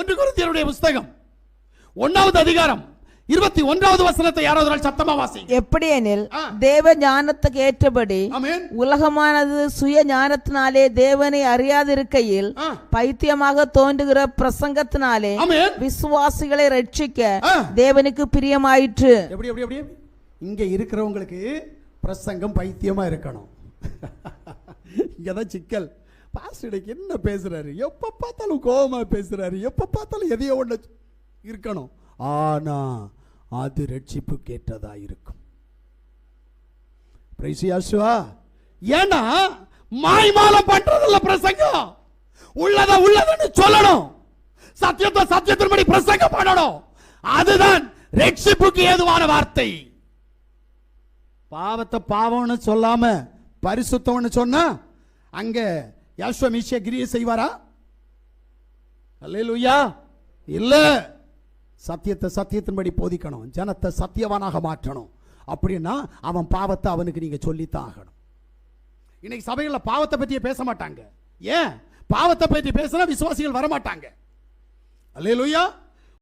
1 கொரிந்தியருடைய புத்தகம் 1வது அதிகாரம் 21வது வசனத்தை யாராவது சத்தமா வாசிங்க. எப்படியெனில் தேவ ஞானத்துக்கு ஏற்றபடி உலகமானது சுய ஞானத்தினாலே தேவனை அறியாதிருக்கையில் பைத்தியமாக தோன்றுகிற பிரசங்கத்தினாலே விசுவாசிகளை ரட்சிக்க தேவனுக்கு பிரியமாயிற்று. எப்படி எப்படி எப்படி இங்க இருக்கிறவங்களுக்கு பிரசங்கம் பைத்தியமா இருக்கணும். இங்கதான் சிக்கல். பாஸ்டருக்கு என்ன பேசுறாரு, எப்ப பார்த்தாலும் கோபமா பேசுறாரு, எப்ப பார்த்தாலும் எதையோ ஒண்ணு இருக்கணும். ஆனா அது ரட்சிப்பு கேட்டதா இருக்கும். ஏன்னா மாய்மாலம் பண்றதில்ல பிரசங்கம். உள்ளதுன்னு சொல்லணும், சத்தியத்தை சத்தியத்தின்படி பிரசங்கம் பண்ணணும். அதுதான் ரட்சிப்புக்கு ஏதுவான வார்த்தை. பாவத்தை பாவம்னு சொல்லாம பரிசுத்தம்னு சொன்னா அங்க யெகோவா மீசியா கிரியை செய்வாரா? அல்லேலூயா. இல்ல, சத்தியத்தை சத்தியத்தின்படி போதிக்கணும், ஜனத்தை சத்தியவானாக மாற்றணும். அப்படின்னா அவன் பாவத்தை அவனுக்கு நீங்க சொல்லித்தான் ஆகணும். இன்னைக்கு சபைகளில் பாவத்தை பற்றியே பேச மாட்டாங்க. ஏன்? பாவத்தை பற்றி பேசினா விசுவாசிகள் வரமாட்டாங்க. அல்லேலூயா.